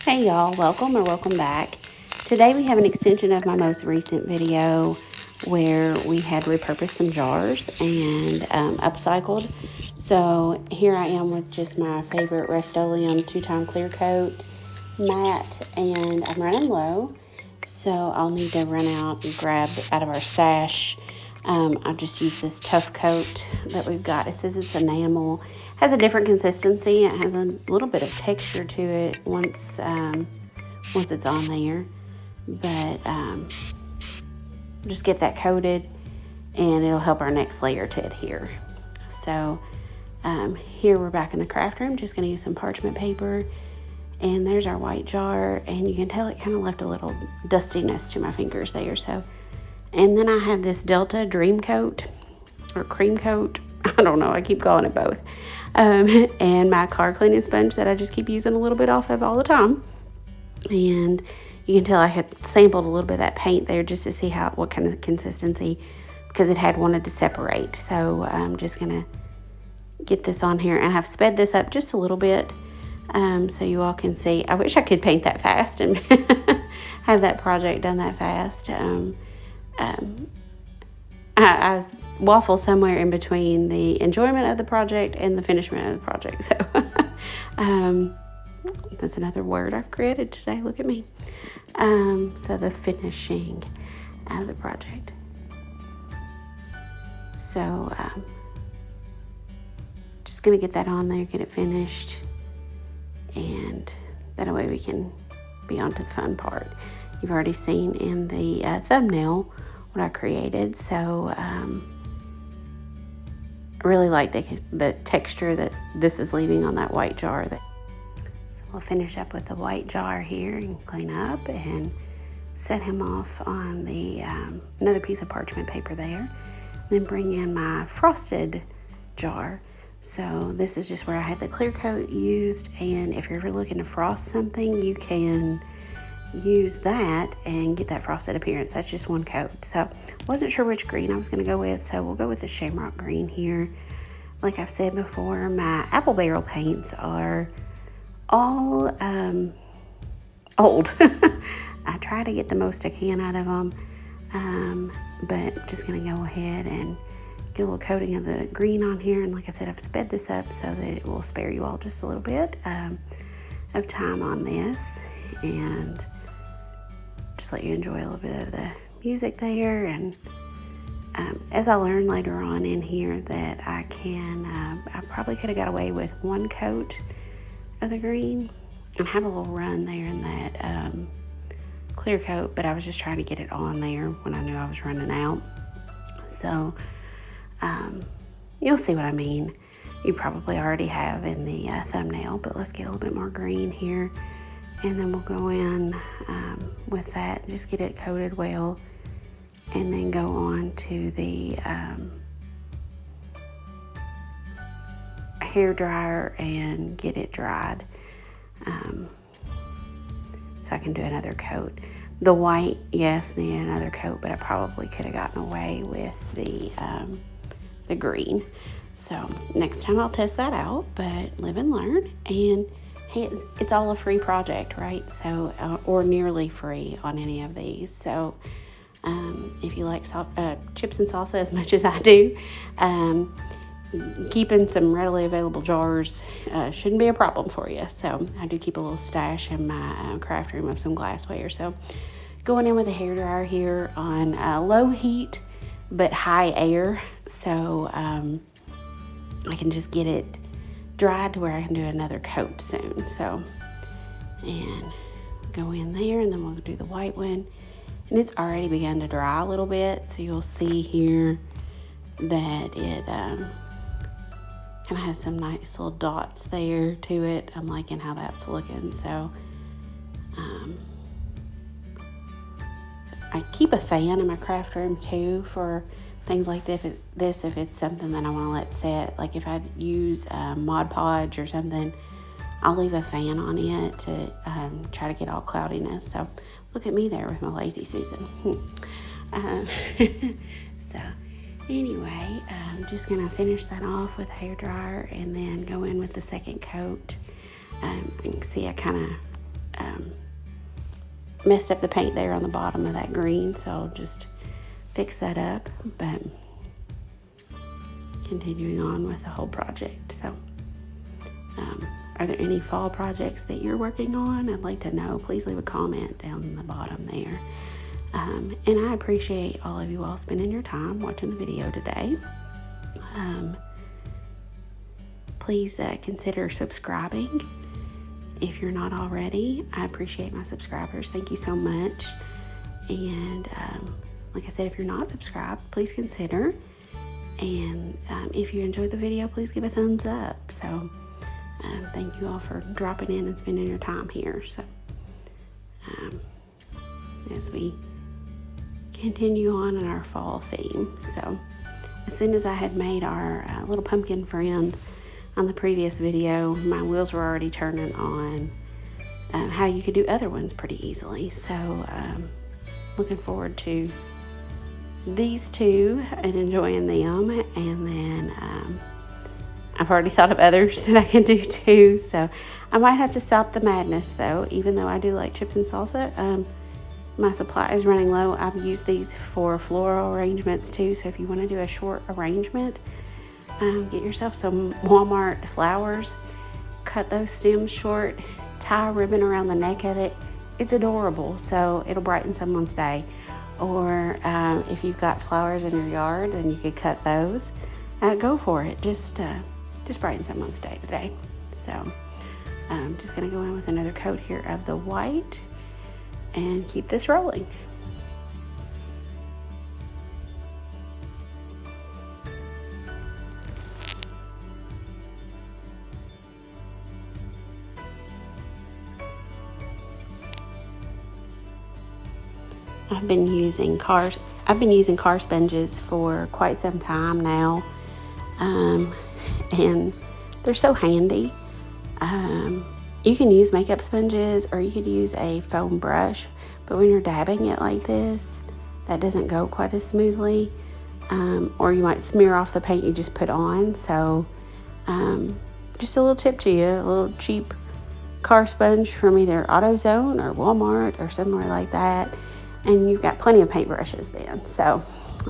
Hey y'all, welcome or welcome back. Today we have an extension of my most recent video where we had repurposed some jars and upcycled. So here I am with just my favorite Rust-Oleum 2-time clear coat matte, and I'm running low, so I'll need to run out and grab out of our stash. I'll just use this tough coat that we've got. It says it's enamel. Has a different consistency. It has a little bit of texture to it once it's on there. But just get that coated, and it'll help our next layer to adhere. So here we're back in the craft room. Just going to use some parchment paper. And there's our white jar, and you can tell it kind of left a little dustiness to my fingers there. So, and then I have this Delta Dream Coat or Cream Coat. I don't know. I keep calling it both. And my car cleaning sponge that I just keep using a little bit off of all the time. And you can tell I had sampled a little bit of that paint there just to see what kind of consistency, because it had wanted to separate. So I'm just gonna get this on here, and I've sped this up just a little bit. So you all can see. I wish I could paint that fast and have that project done that fast. I waffle somewhere in between the enjoyment of the project and the finishment of the project. So that's another word I've created today. Look at me. So the finishing of the project. So just going to get that on there, get it finished. And that way we can be on to the fun part. You've already seen in the thumbnail what I created. So I really like the texture that this is leaving on that white jar. So we'll finish up with the white jar here and clean up and set him off on the another piece of parchment paper there. Then bring in my frosted jar. So this is just where I had the clear coat used, and if you're ever looking to frost something, you can use that and get that frosted appearance. That's just one coat. So wasn't sure which green I was going to go with, so we'll go with the shamrock green here. Like I've said before, my apple barrel paints are all old. I try to get the most I can out of them, but just going to go ahead and get a little coating of the green on here. And like I said, I've sped this up so that it will spare you all just a little bit of time on this, and just let you enjoy a little bit of the music there. And as I learn later on in here that I probably could have got away with one coat of the green and have a little run there in that clear coat, but I was just trying to get it on there when I knew I was running out. So you'll see what I mean. You probably already have in the thumbnail, but let's get a little bit more green here, and then we'll go in with that, just get it coated well, and then go on to the hair dryer and get it dried, so I can do another coat. The white, yes, needed another coat, but I probably could have gotten away with the green. So next time I'll test that out, but live and learn. And hey, it's all a free project, right? So or nearly free on any of these. So if you like chips and salsa as much as I do, keeping some readily available jars shouldn't be a problem for you. So I do keep a little stash in my craft room of some glassware. So going in with a hairdryer here on low heat but high air, so I can just get it dried to where I can do another coat soon. So, and go in there, and then we'll do the white one, and it's already begun to dry a little bit, so you'll see here that it kind of has some nice little dots there to it. I'm liking how that's looking. So I keep a fan in my craft room too for things like this. If it's something that I want to let set, like if I use Mod Podge or something, I'll leave a fan on it to try to get all cloudiness. So look at me there with my lazy Susan. So anyway, I'm just going to finish that off with a hairdryer and then go in with the second coat. You can see I kind messed up the paint there on the bottom of that green, so I'll just fix that up. But continuing on with the whole project. So are there any fall projects that you're working on? I'd like to know. Please leave a comment down in the bottom there. And I appreciate all of you all spending your time watching the video today. Please consider subscribing if you're not already. I appreciate my subscribers. Thank you so much. And like I said, if you're not subscribed, please consider. And if you enjoyed the video, please give a thumbs up. So thank you all for dropping in and spending your time here. So as we continue on in our fall theme. So as soon as I had made our little pumpkin friend on the previous video, my wheels were already turning on how you could do other ones pretty easily. So looking forward to these two and enjoying them. And then I've already thought of others that I can do too. So I might have to stop the madness though, even though I do like chips and salsa. My supply is running low. I've used these for floral arrangements too. So if you want to do a short arrangement, get yourself some Walmart flowers, cut those stems short, tie a ribbon around the neck of it. It's adorable, so it'll brighten someone's day. Or if you've got flowers in your yard, then you could cut those. Go for it. Just brighten someone's day today. So I'm just going to go in with another coat here of the white and keep this rolling. I've been using car sponges for quite some time now, and they're so handy. You can use makeup sponges or you could use a foam brush, but when you're dabbing it like this, that doesn't go quite as smoothly, or you might smear off the paint you just put on. So just a little tip to you, a little cheap car sponge from either AutoZone or Walmart or somewhere like that, and you've got plenty of paintbrushes then. So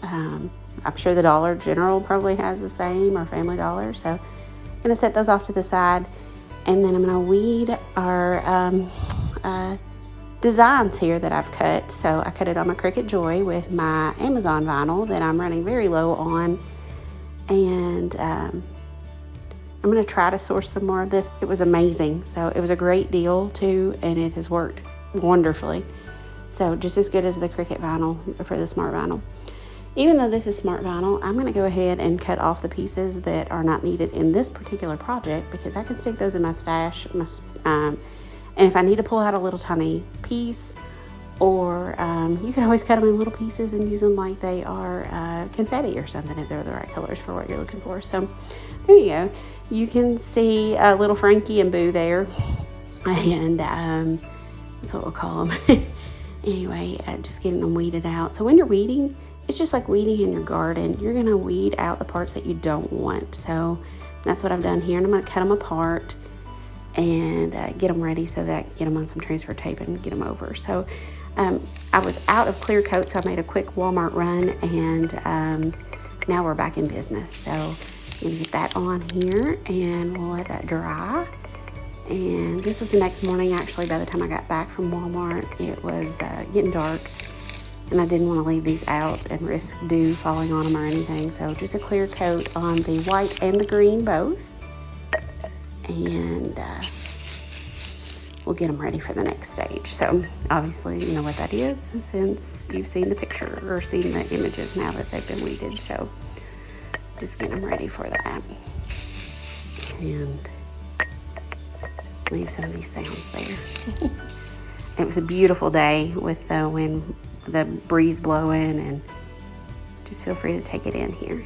I'm sure the Dollar General probably has the same, or Family Dollar. So I'm going to set those off to the side, and then I'm going to weed our designs here that I've cut. So I cut it on my Cricut Joy with my Amazon vinyl that I'm running very low on, and I'm going to try to source some more of this. It was amazing. So it was a great deal too, and it has worked wonderfully. So just as good as the Cricut vinyl for the Smart Vinyl. Even though this is Smart Vinyl, I'm going to go ahead and cut off the pieces that are not needed in this particular project, because I can stick those in my stash. And if I need to pull out a little tiny piece, or you can always cut them in little pieces and use them like they are confetti or something if they're the right colors for what you're looking for. So there you go. You can see little Frankie and Boo there, and that's what we'll call them. Anyway, just getting them weeded out. So when you're weeding, it's just like weeding in your garden. You're going to weed out the parts that you don't want. So that's what I've done here. And I'm going to cut them apart and get them ready so that I can get them on some transfer tape and get them over. So I was out of clear coat, so I made a quick Walmart run, and now we're back in business. So I'm going to get that on here, and we'll let that dry. And this was the next morning, actually. By the time I got back from Walmart, it was getting dark, and I didn't want to leave these out and risk dew falling on them or anything. So just a clear coat on the white and the green both, and we'll get them ready for the next stage. So obviously you know what that is since you've seen the picture or seen the images now that they've been weeded. So just getting them ready for that, and leave some of these sounds there. It was a beautiful day with the wind, the breeze blowing, and just feel free to take it in here.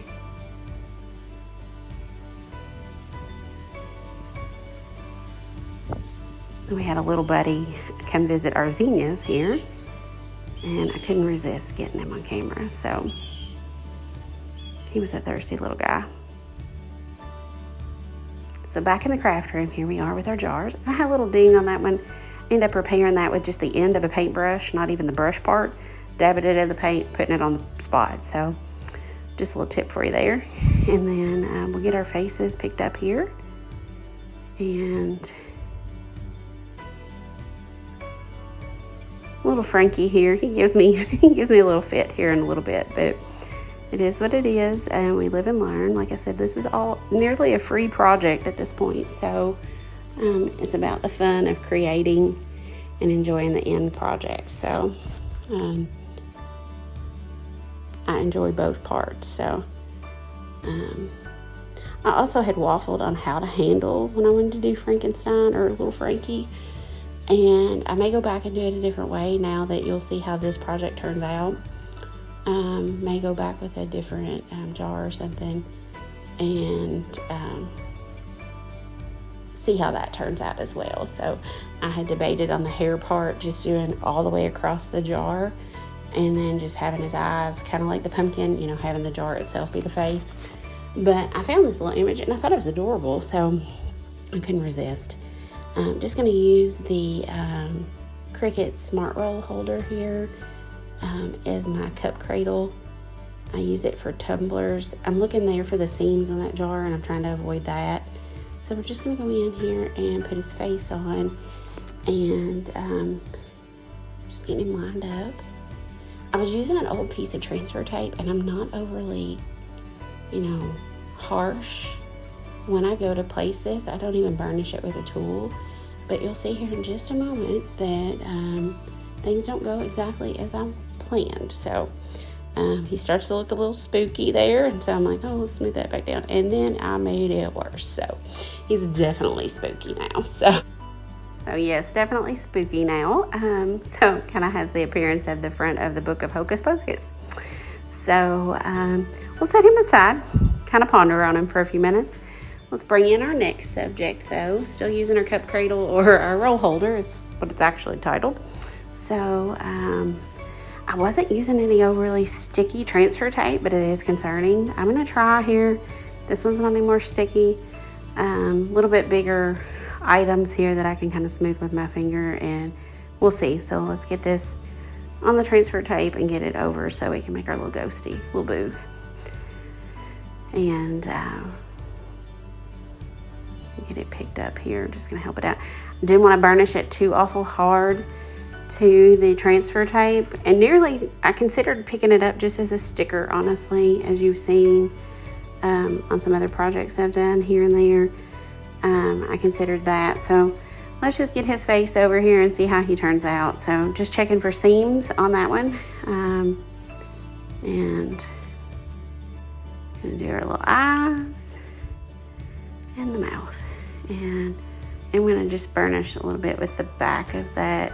We had a little buddy come visit our zinnias here, and I couldn't resist getting him on camera. So he was a thirsty little guy. So back in the craft room, here we are with our jars. I had a little ding on that one. end up repairing that with just the end of a paintbrush, not even the brush part, dabbing it in the paint, putting it on the spot. So just a little tip for you there. And then we'll get our faces picked up here. And little Frankie here, he gives me a little fit here in a little bit, but it is what it is, and we live and learn. Like I said, this is all nearly a free project at this point, so it's about the fun of creating and enjoying the end project. So I enjoy both parts. So I also had waffled on how to handle when I wanted to do Frankenstein or Little Frankie, and I may go back and do it a different way now that you'll see how this project turns out. May go back with a different jar or something and see how that turns out as well. So I had debated on the hair part, just doing all the way across the jar and then just having his eyes kind of like the pumpkin, you know, having the jar itself be the face. But I found this little image and I thought it was adorable, so I couldn't resist. I'm just going to use the Cricut Smart Roll holder here as my cup cradle. I use it for tumblers. I'm looking there for the seams on that jar and I'm trying to avoid that. So we're just going to go in here and put his face on and just getting him lined up. I was using an old piece of transfer tape and I'm not overly, you know, harsh. When I go to place this, I don't even burnish it with a tool, but you'll see here in just a moment that things don't go exactly as I planned. So he starts to look a little spooky there, and so I'm like, oh, let's smooth that back down, and then I made it worse. So he's definitely spooky now. So yes, definitely spooky now. So kind of has the appearance of the front of the book of Hocus Pocus. So we'll set him aside, kind of ponder on him for a few minutes. Let's bring in our next subject, though. Still using our cup cradle or our roll holder. It's what it's actually titled. So I wasn't using any overly sticky transfer tape, but it is concerning. I'm going to try here. This one's not any more sticky. A little bit bigger items here that I can kind of smooth with my finger, and we'll see. So let's get this on the transfer tape and get it over so we can make our little ghosty, little boo. And get it picked up here. Just gonna help it out. Didn't want to burnish it too awful hard to the transfer tape, and I considered picking it up just as a sticker, honestly, as you've seen on some other projects I've done here and there. I considered that. So let's just get his face over here and see how he turns out. So just checking for seams on that one, and gonna do our little eyes and the mouth, and I'm gonna just burnish a little bit with the back of that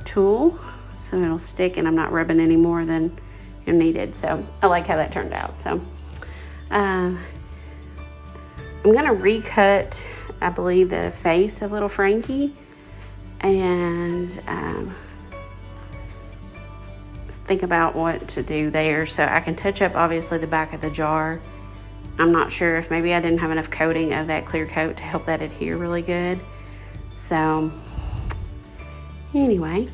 tool so it'll stick and I'm not rubbing any more than needed. So I like how that turned out. So I'm gonna recut, I believe, the face of little Frankie and think about what to do there. So I can touch up obviously the back of the jar. I'm not sure if maybe I didn't have enough coating of that clear coat to help that adhere really good. So anyway,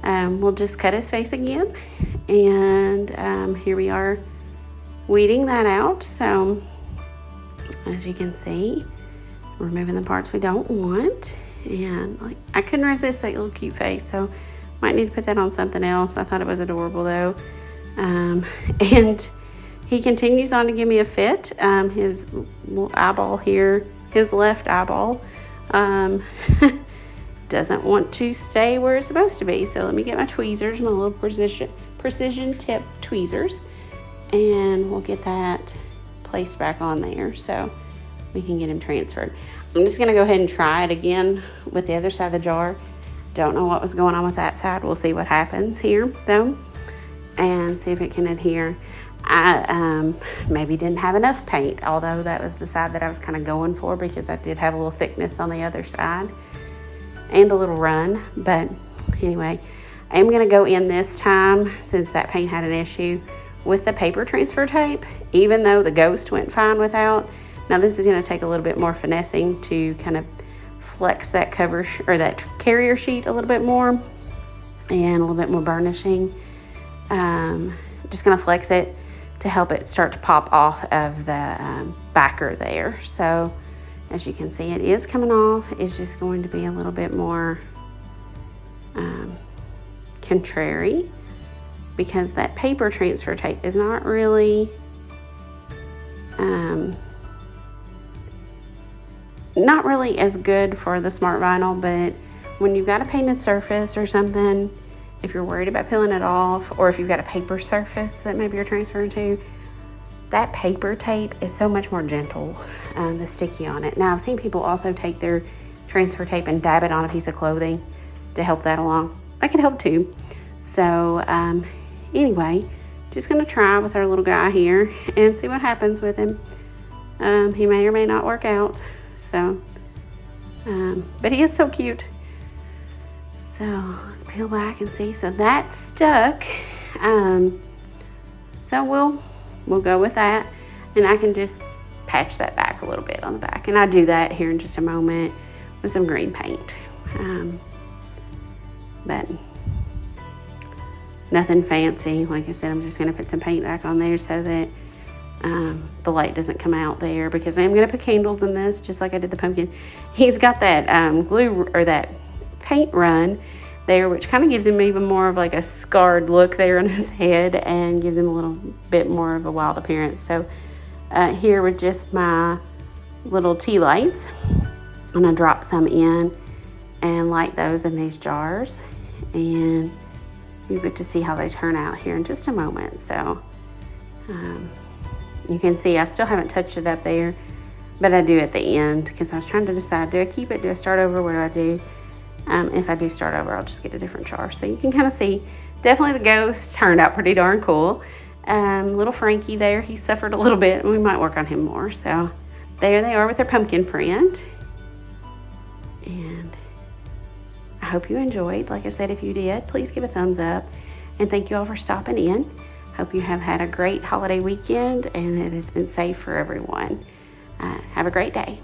we'll just cut his face again, and here we are weeding that out. So as you can see, removing the parts we don't want, and like I couldn't resist that little cute face, so might need to put that on something else. I thought it was adorable though. And he continues on to give me a fit. His little eyeball here, his left eyeball, doesn't want to stay where it's supposed to be. So let me get my tweezers, my little precision tip tweezers, and we'll get that placed back on there so we can get him transferred. I'm just gonna go ahead and try it again with the other side of the jar. Don't know what was going on with that side. We'll see what happens here though, and see if it can adhere. I maybe didn't have enough paint, although that was the side that I was kind of going for because I did have a little thickness on the other side and a little run. But anyway, I am going to go in this time, since that paint had an issue, with the paper transfer tape, even though the ghost went fine without. Now this is going to take a little bit more finessing to kind of flex that cover or that carrier sheet a little bit more, and a little bit more burnishing. Just going to flex it to help it start to pop off of the backer there. So as you can see, it is coming off. It's just going to be a little bit more contrary, because that paper transfer tape is not really as good for the smart vinyl. But when you've got a painted surface or something, if you're worried about peeling it off, or if you've got a paper surface that maybe you're transferring to, that paper tape is so much more gentle, the sticky on it. Now, I've seen people also take their transfer tape and dab it on a piece of clothing to help that along. That can help too. So anyway, just gonna try with our little guy here and see what happens with him. He may or may not work out. So, but he is so cute. So let's peel back and see. So that's stuck. So we'll go with that, and I can just patch that back a little bit on the back, and I do that here in just a moment with some green paint. But nothing fancy. Like I said, I'm just going to put some paint back on there so that the light doesn't come out there, because I'm going to put candles in this just like I did the pumpkin. He's got that glue or that paint run there, which kind of gives him even more of like a scarred look there on his head and gives him a little bit more of a wild appearance. So here with just my little tea lights, I'm going to drop some in and light those in these jars, and you get to see how they turn out here in just a moment. So you can see I still haven't touched it up there, but I do at the end, because I was trying to decide, do I keep it, do I start over, what do I do? If I do start over, I'll just get a different jar. So you can kind of see, definitely the ghost turned out pretty darn cool. Little Frankie there, he suffered a little bit, and we might work on him more. So there they are with their pumpkin friend. And I hope you enjoyed. Like I said, if you did, please give a thumbs up. And thank you all for stopping in. Hope you have had a great holiday weekend, and it has been safe for everyone. Have a great day.